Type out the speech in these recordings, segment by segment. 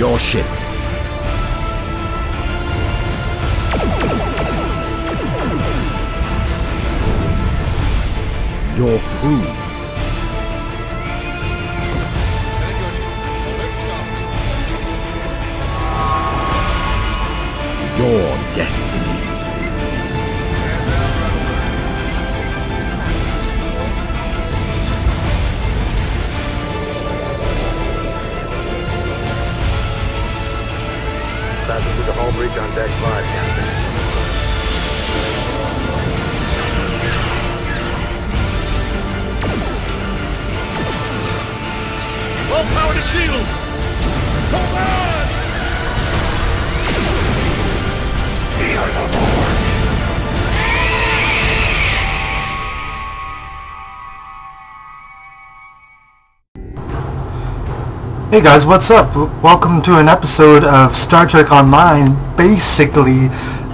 Your ship. Your crew. Your destiny. Passing through the hull breach on deck 5, Captain. All power to shields! Hold on! Hey guys, what's up? Welcome to an episode of Star Trek Online, basically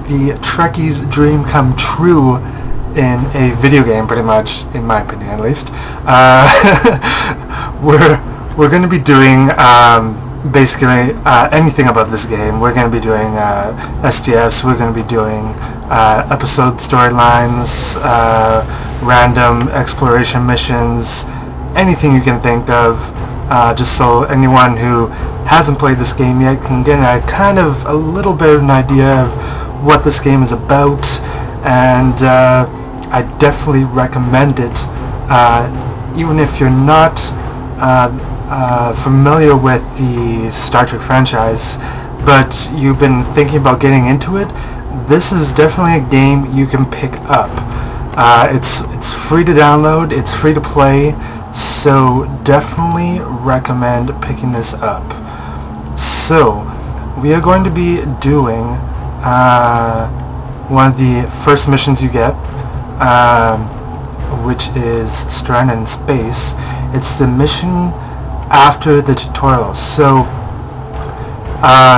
the Trekkie's dream come true in a video game, pretty much, in my opinion at least. We're going to be doing basically anything about this game. We're going to be doing SDFs, we're going to be doing episode storylines, random exploration missions, anything you can think of. Just so anyone who hasn't played this game yet can get a little bit of an idea of what this game is about, and I definitely recommend it, even if you're not familiar with the Star Trek franchise, but you've been thinking about getting into it. This is definitely a game you can pick up. It's free to download, it's free to play. So definitely recommend picking this up. So we are going to be doing one of the first missions you get, which is Stranded in Space. It's the mission after the tutorial. So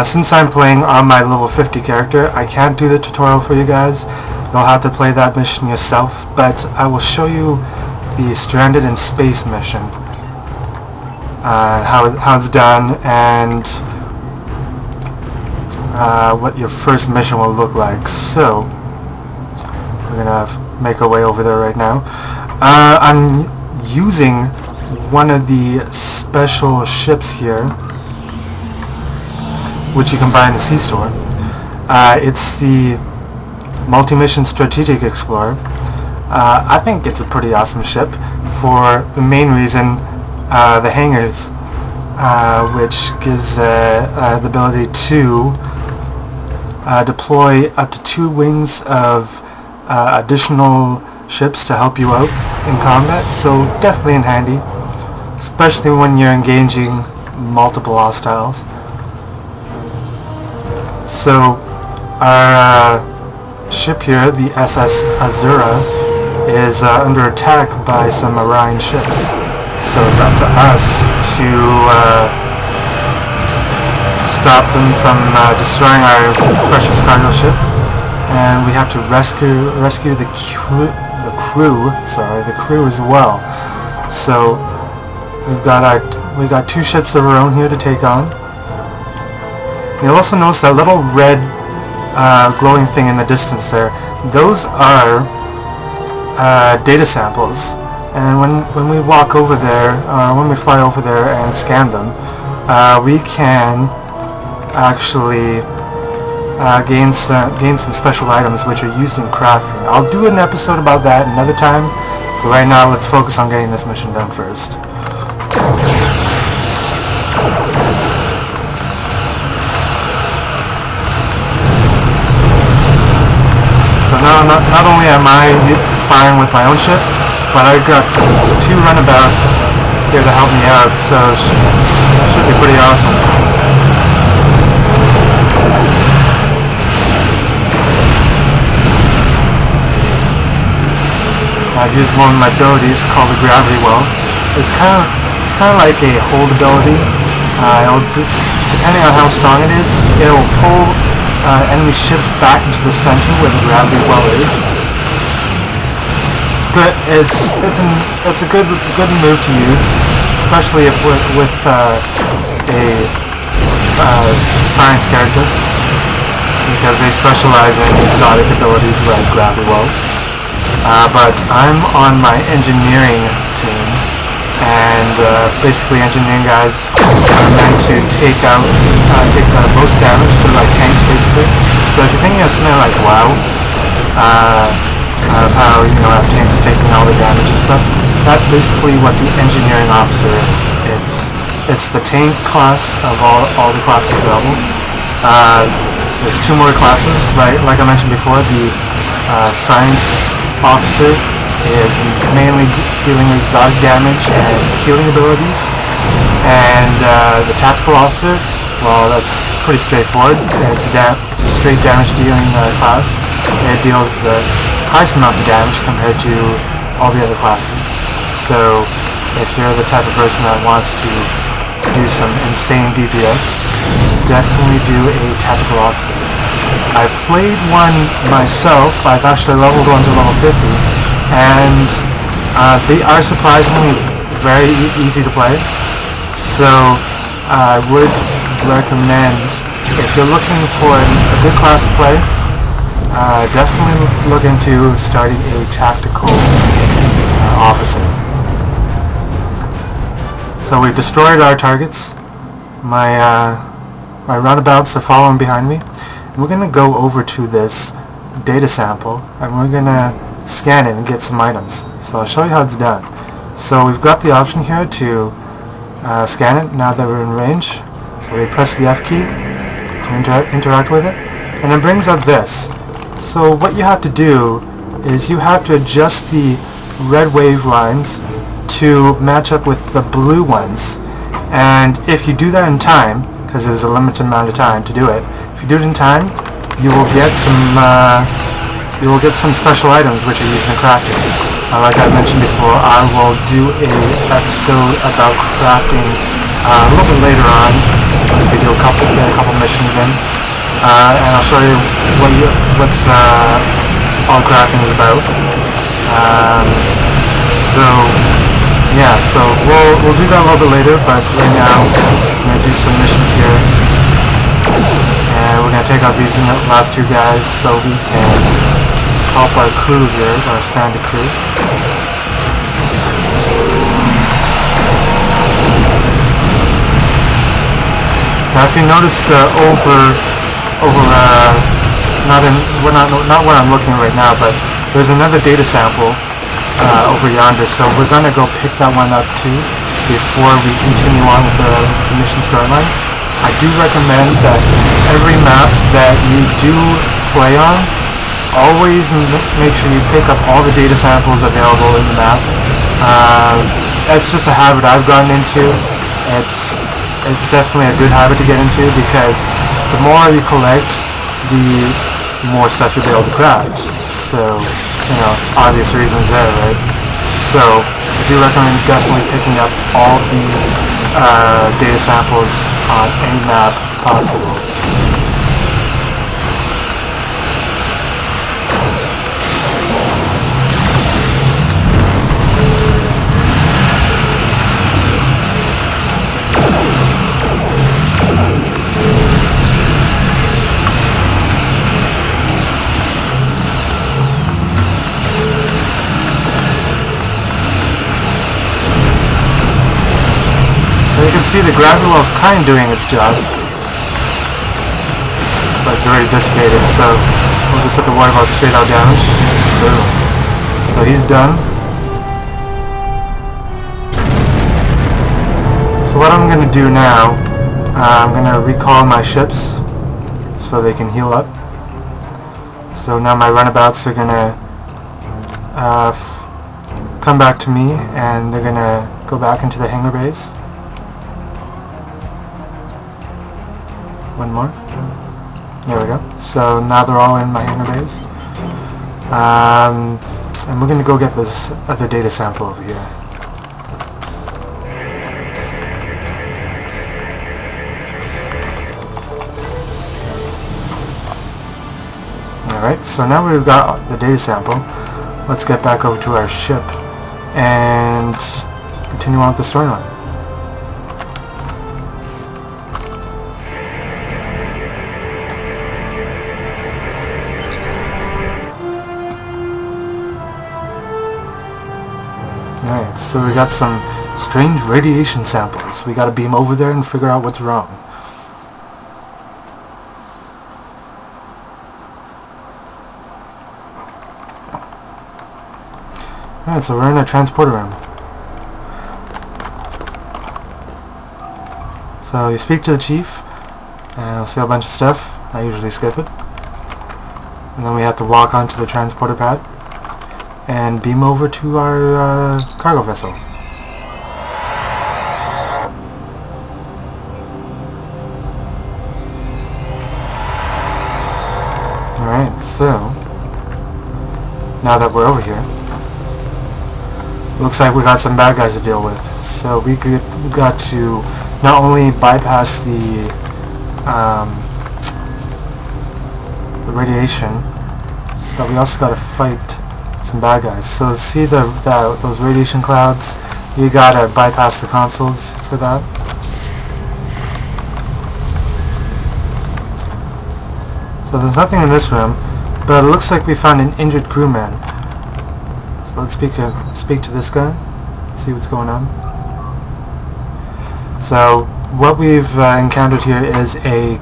since I'm playing on my level 50 character, I can't do the tutorial for you guys. You'll have to play that mission yourself, but I will show you the Stranded in Space mission, how it's done, and what your first mission will look like. So we're gonna make our way over there right now. I'm using one of the special ships here, which you can buy in the C-store. It's the Multi-Mission Strategic Explorer. I think it's a pretty awesome ship for the main reason, the hangars, which gives the ability to deploy up to 2 wings of additional ships to help you out in combat, so definitely in handy, especially when you're engaging multiple hostiles. So our ship here, the SS Azura, is under attack by some Orion ships. So it's up to us to stop them from destroying our precious cargo ship, and we have to rescue the crew as well. So we've got 2 ships of our own here to take on. You'll also notice that little red glowing thing in the distance there. Those are data samples, and when we walk over there, when we fly over there and scan them, we can actually gain some special items which are used in crafting. I'll do an episode about that another time, but right now let's focus on getting this mission done first. So now not only am I firing with my own ship, but I've got 2 runabouts here to help me out, so it should be pretty awesome. I've used one of my abilities called the Gravity Well. It's kind of like a hold ability. Depending on how strong it is, it will pull enemy ships back into the center where the Gravity Well is. But it's a good move to use, especially if with a science character because they specialize in exotic abilities like gravity wells. But I'm on my engineering team, and basically engineering guys are meant to take the most damage. They're like tanks basically. So if you're thinking of something like WoW, of how have tanks taking all the damage and stuff, that's basically what the engineering officer is. It's the tank class of all the classes available. There's two more classes, like I mentioned before. The science officer is mainly dealing with exotic damage and healing abilities, and the tactical officer, well, that's pretty straightforward. It's a straight damage dealing class. It deals the highest amount of damage compared to all the other classes. So if you're the type of person that wants to do some insane DPS, definitely do a tactical officer. I've played one myself. I've actually leveled one to level 50, and they are surprisingly very easy to play. So I would recommend, if you're looking for a good class to play, definitely look into starting a tactical officer. So we've destroyed our targets. My runabouts are following behind me. We're going to go over to this data sample and we're going to scan it and get some items. So I'll show you how it's done. So we've got the option here to scan it now that we're in range. So we press the F key to interact with it, and it brings up this. So what you have to do is you have to adjust the red wave lines to match up with the blue ones, and if you do that in time, because there's a limited amount of time to do it, if you do it in time, you will get some special items which are used in crafting. Like I mentioned before, I will do a episode about crafting a little bit later on once we do get a couple missions in, and I'll show you what's all crafting is about. So yeah, so we'll do that a little bit later, but right now I'm going to do some missions here, and we're going to take out these last two guys so we can help our crew here, our stranded crew. Now if you noticed not where I'm looking right now, but there's another data sample over yonder, so we're going to go pick that one up too before we continue on with the mission storyline. I do recommend that every map that you do play on, always make sure you pick up all the data samples available in the map. That's just a habit I've gotten into. It's definitely a good habit to get into, because the more you collect, the more stuff you'll be able to craft. So, obvious reasons there, right? So, I do recommend definitely picking up all the data samples on any map possible. You can see the gravity well is kind of doing its job, but it's already dissipated, so we'll just have to worry about straight out damage. Boom. So he's done. So what I'm going to do now, I'm going to recall my ships so they can heal up. So now my runabouts are going to come back to me, and they're going to go back into the hangar base. One more. There we go. So now they're all in my hangar base. And we're going to go get this other data sample over here. Alright, so now we've got the data sample. Let's get back over to our ship and continue on with the storyline. Alright, so we got some strange radiation samples. We gotta beam over there and figure out what's wrong. Alright, so we're in a transporter room. So you speak to the chief, and you'll see a bunch of stuff. I usually skip it. And then we have to walk onto the transporter pad and beam over to our cargo vessel. Alright, so now that we're over here, looks like we got some bad guys to deal with. So we got to not only bypass the radiation, but we also got to fight some bad guys. So see those radiation clouds, you gotta bypass the consoles for that. So there's nothing in this room, but it looks like we found an injured crewman. So let's speak to this guy, see what's going on. So what we've encountered here is a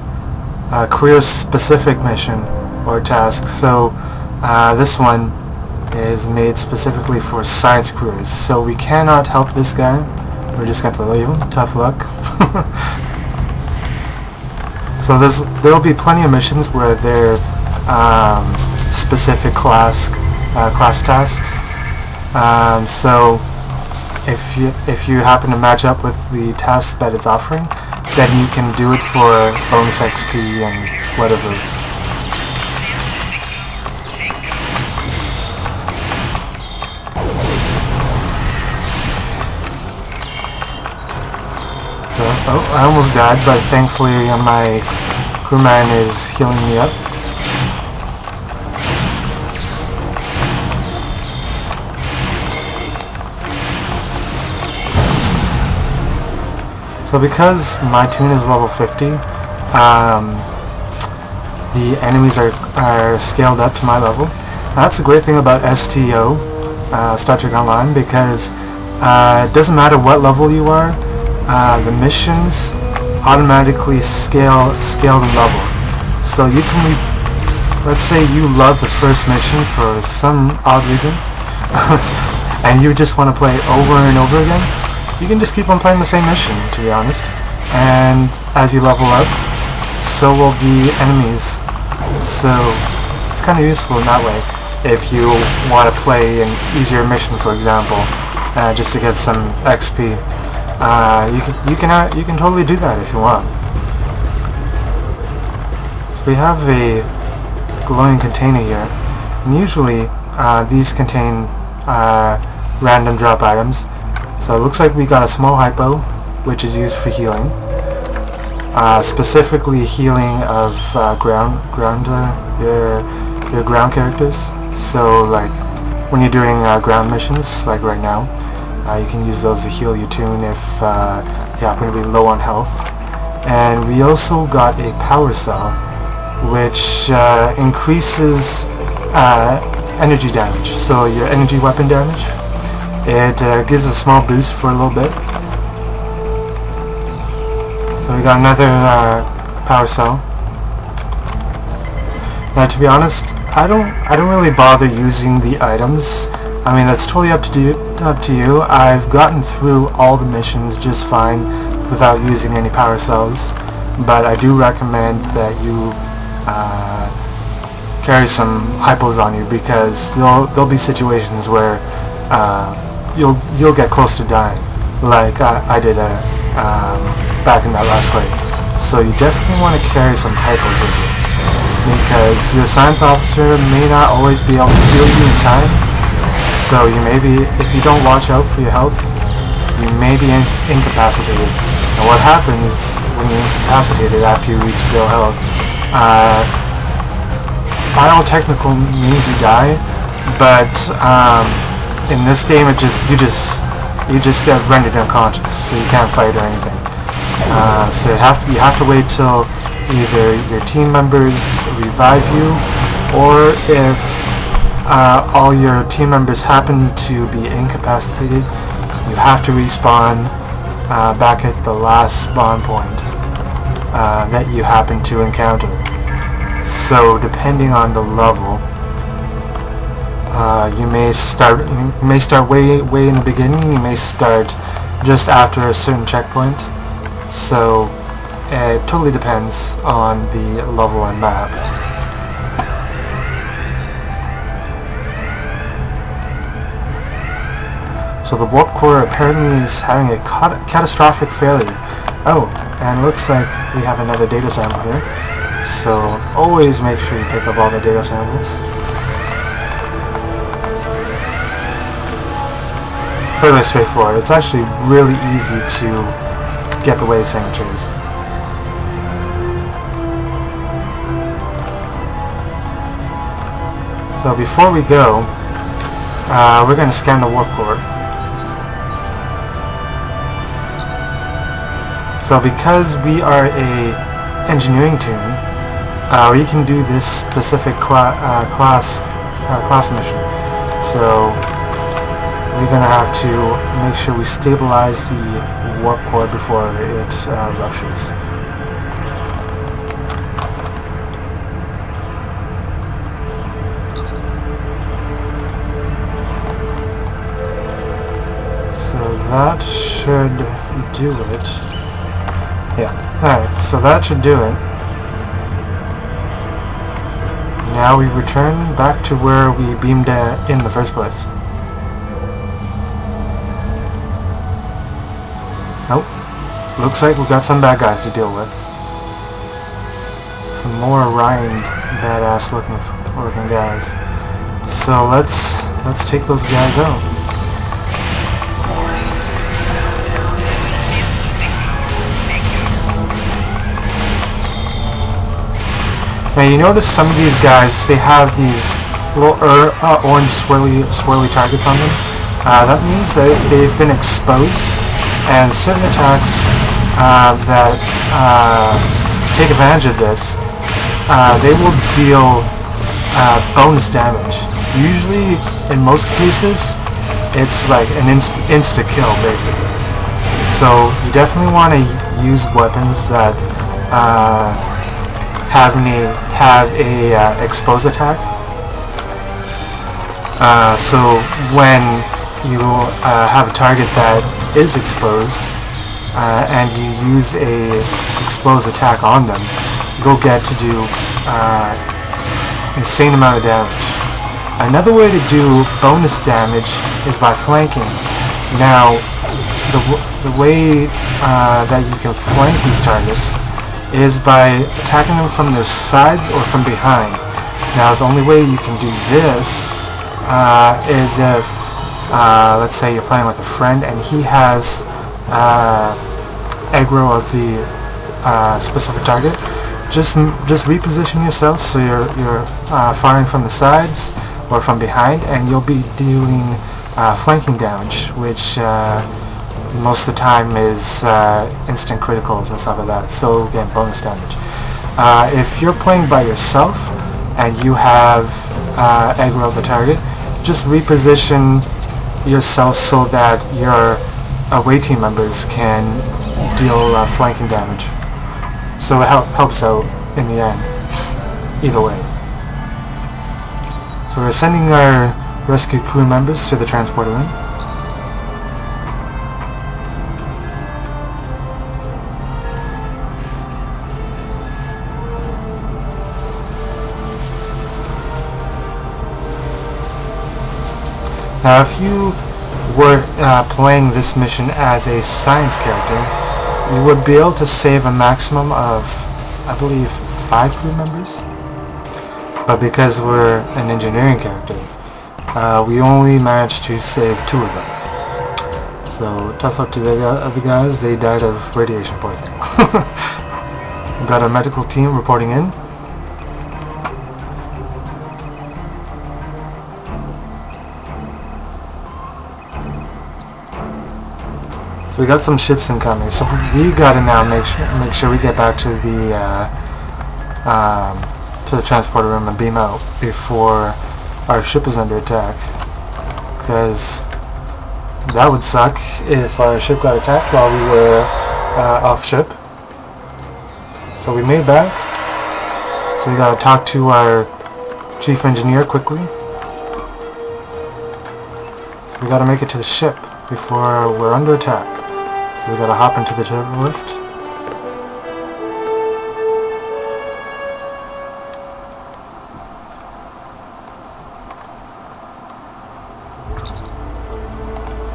career-specific mission or task. So this one is made specifically for science careers. So we cannot help this guy. We're just going to leave him. Tough luck. So there'll be plenty of missions where they're specific class tasks. So if you happen to match up with the task that it's offering, then you can do it for bonus XP and whatever. So, oh, I almost died, but thankfully my crewman is healing me up. So because my tune is level 50, the enemies are scaled up to my level. Now, that's the great thing about STO, Star Trek Online, because it doesn't matter what level you are, the missions automatically scale the level. So you can, let's say you love the first mission for some odd reason, and you just want to play it over and over again. You can just keep on playing the same mission, to be honest. And as you level up, so will the enemies. So it's kind of useful in that way. If you want to play an easier mission, for example, just to get some XP, you can totally do that if you want. So we have a glowing container here, and usually these contain random drop items. So it looks like we got a small hypo, which is used for healing, specifically healing of your ground characters. So like when you're doing ground missions, like right now, you can use those to heal your tune if you happen to be low on health. And we also got a power cell, which increases energy damage. So your energy weapon damage. It gives a small boost for a little bit. So we got another power cell. Now, to be honest, I don't really bother using the items. I mean, that's totally up to you. I've gotten through all the missions just fine without using any power cells, but I do recommend that you carry some hypos on you, because there'll be situations where you'll get close to dying, like I did back in that last fight. So you definitely want to carry some hypos with you, because your science officer may not always be able to heal you in time. So you may be, if you don't watch out for your health, you may be incapacitated. And what happens when you're incapacitated after you reach 0 health? By all technical means you die, but in this game you just get rendered unconscious, so you can't fight or anything. So you have to wait till either your team members revive you, or if all your team members happen to be incapacitated, you have to respawn back at the last spawn point that you happen to encounter. So depending on the level, you may start way in the beginning. You may start just after a certain checkpoint. So it totally depends on the level and map. So the warp core apparently is having a catastrophic failure. Oh, and looks like we have another data sample here. So always make sure you pick up all the data samples. Fairly straightforward. It's actually really easy to get the wave signatures. So before we go, we're going to scan the warp core. So because we are a engineering team, we can do this specific class mission. So we're going to have to make sure we stabilize the warp core before it ruptures. So that should do it. Yeah, alright, so that should do it. Now we return back to where we beamed in the first place. Nope. Looks like we've got some bad guys to deal with. Some more Orion badass looking guys. So let's take those guys out. Now you notice some of these guys, they have these little orange swirly targets on them. That means that they've been exposed, and certain attacks that take advantage of this, they will deal bonus damage. Usually, in most cases, it's like an insta-kill, basically. So you definitely want to use weapons that have a expose attack. So when you have a target that is exposed and you use a expose attack on them, you'll get to do insane amount of damage. Another way to do bonus damage is by flanking. Now the way that you can flank these targets is by attacking them from their sides or from behind. Now the only way you can do this is if, let's say you're playing with a friend and he has aggro of the specific target. Just reposition yourself so you're firing from the sides or from behind, and you'll be dealing flanking damage, which most of the time is instant criticals and stuff like that, so again, bonus damage. If you're playing by yourself and you have aggro of the target, just reposition yourself so that your away team members can deal flanking damage. So it helps out in the end, either way. So we're sending our rescue crew members to the transporter room. Now if you were playing this mission as a science character, you would be able to save a maximum of, I believe, 5 crew members. But because we're an engineering character, we only managed to save 2 of them. So tough luck to the other guys, they died of radiation poisoning. We've got our medical team reporting in. So we got some ships incoming, so we gotta now make sure we get back to the transporter room and beam out before our ship is under attack. Because that would suck if our ship got attacked while we were off ship. So we made back. So we gotta talk to our chief engineer quickly. So we gotta make it to the ship before we're under attack. So we gotta hop into the turbo lift.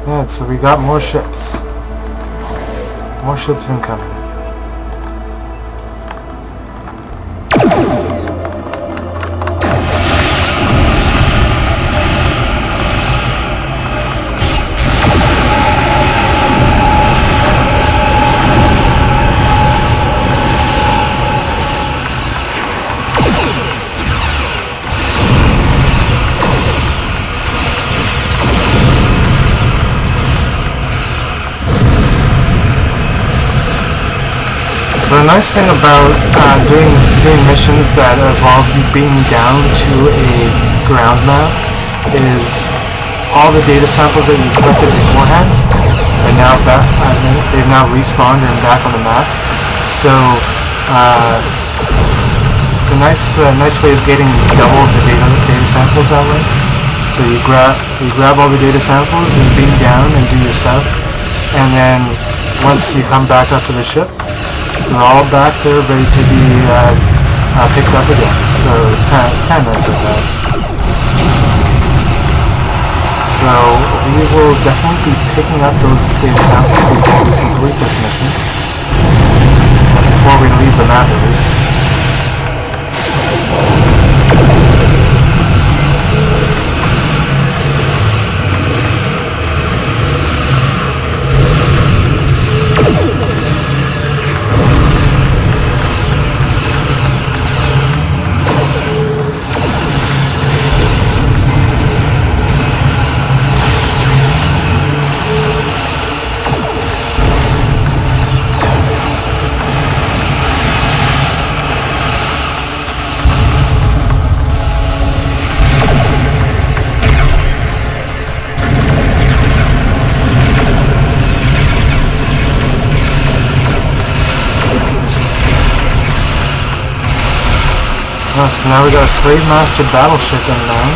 Yeah, so we got more ships. More ships incoming. So the nice thing about doing missions that involve you being down to a ground map is all the data samples that you collected beforehand are now back. They've now respawned and back on the map. So it's a nice way of getting double the data samples that way. So you grab all the data samples and beam down and do your stuff, and then once you come back up to the ship, they're all back there ready to be picked up again. So it's kind of nice like that. So we will definitely be picking up those data samples before we complete this mission. Before we leave the map at least. So now we got a Slave Master battleship inbound.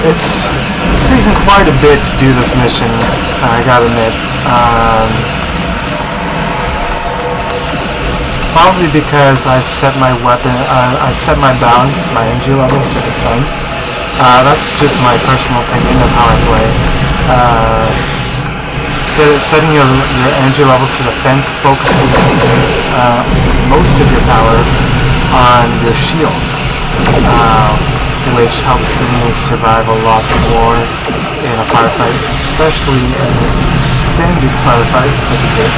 It's taken quite a bit to do this mission, I gotta admit. Probably because I've set my balance, my energy levels to defense. That's just my personal opinion of how I play. Setting your energy levels to defense focuses most of your power on your shields. Which helps me survive a lot more in a firefight, especially an extended firefight such as this.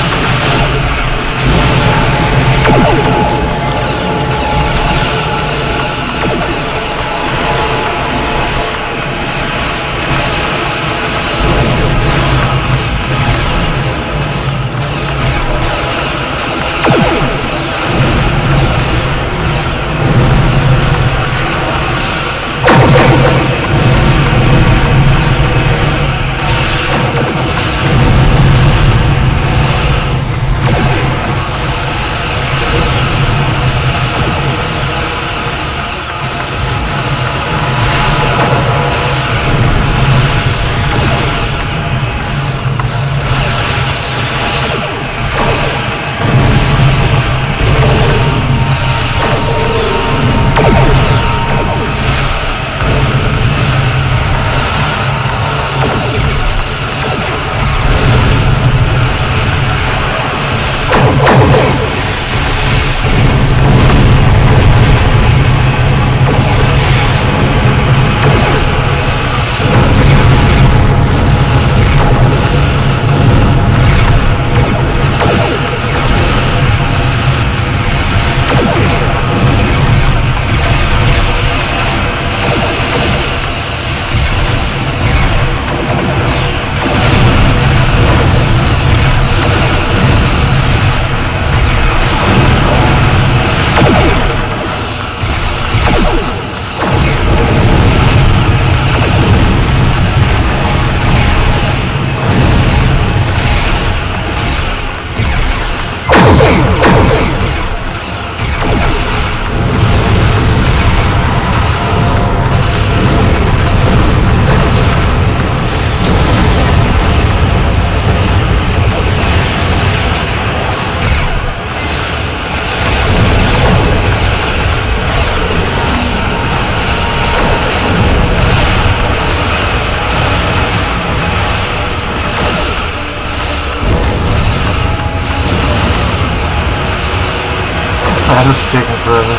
Yeah, this is taking forever.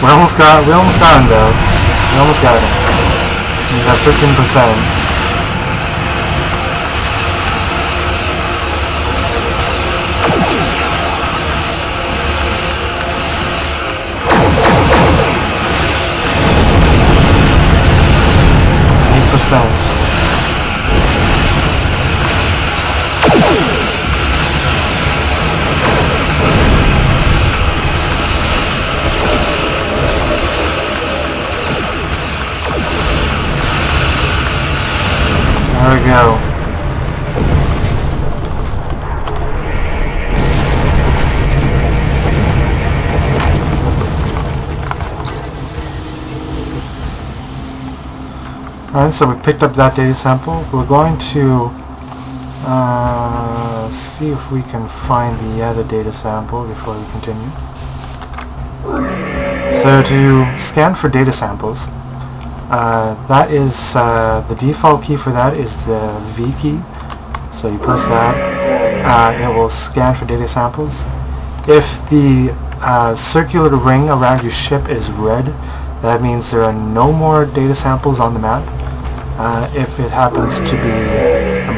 we almost got him though. We almost got him. He's at 15%. There we go. Alright, so we picked up that data sample. We're going to see if we can find the other data sample before we continue. So to scan for data samples, that is the default key for that is the V key. So you press that, it will scan for data samples. If the circular ring around your ship is red, that means there are no more data samples on the map. If it happens to be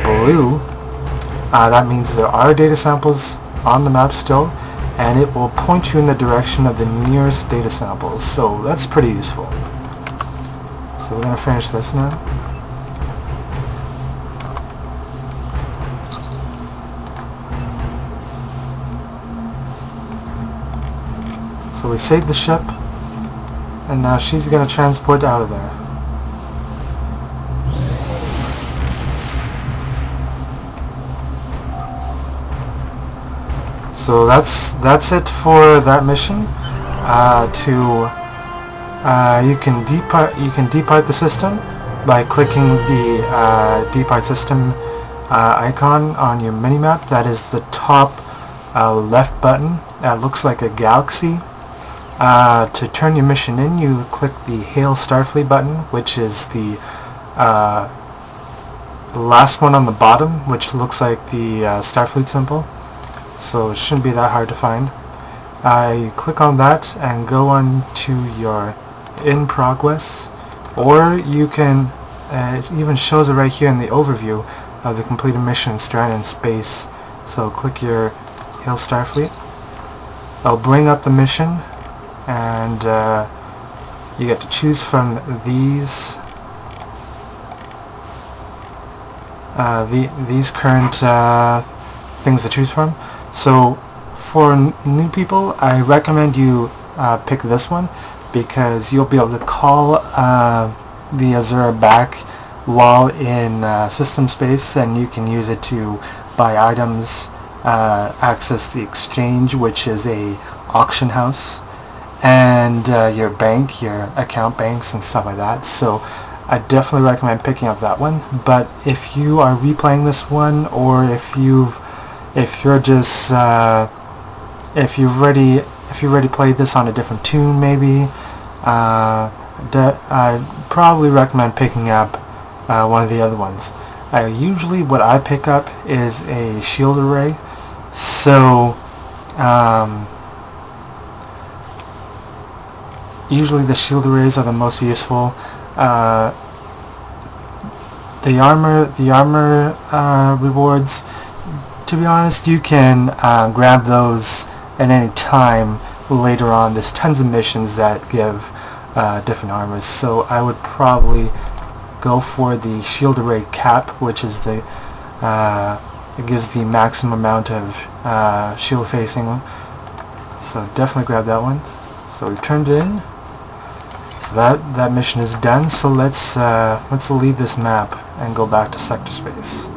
blue, that means there are data samples on the map still, and it will point you in the direction of the nearest data samples. So that's pretty useful. So we're going to finish this now. So we saved the ship, and now she's going to transport out of there. So that's it for that mission. You can depart the system by clicking the depart system icon on your minimap. That is the top left button. That looks like a galaxy. To turn your mission in, you click the Hail Starfleet button, which is the last one on the bottom, which looks like the Starfleet symbol. So it shouldn't be that hard to find. You click on that and go on to your in progress, or you can it even shows it right here in the overview of the completed mission, Stranded in Space. So click your Hail Starfleet. It'll bring up the mission, and you get to choose from these these current things to choose from. So for new people, I recommend you pick this one, because you'll be able to call the Azura back while in system space, and you can use it to buy items, access the exchange, which is a auction house, and your bank, your account banks and stuff like that. So I definitely recommend picking up that one. But if you are replaying this one, or if you've already played this on a different tune, maybe, I'd probably recommend picking up one of the other ones. Usually what I pick up is a shield array, so usually the shield arrays are the most useful. The armor rewards, to be honest, you can grab those at any time later on. There's tons of missions that give different armors, so I would probably go for the shield array cap, which is the it gives the maximum amount of shield facing. So definitely grab that one. So we've turned it in. So that mission is done. So let's leave this map and go back to sector space.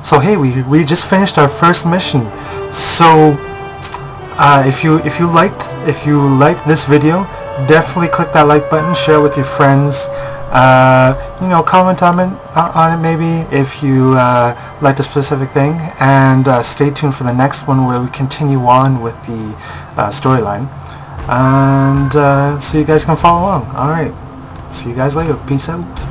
So hey, we just finished our first mission. So if you liked this video, definitely click that like button, share it with your friends, You know, comment on it maybe if you liked a specific thing, and stay tuned for the next one where we continue on with the storyline, and so you guys can follow along. Alright, see you guys later. Peace out.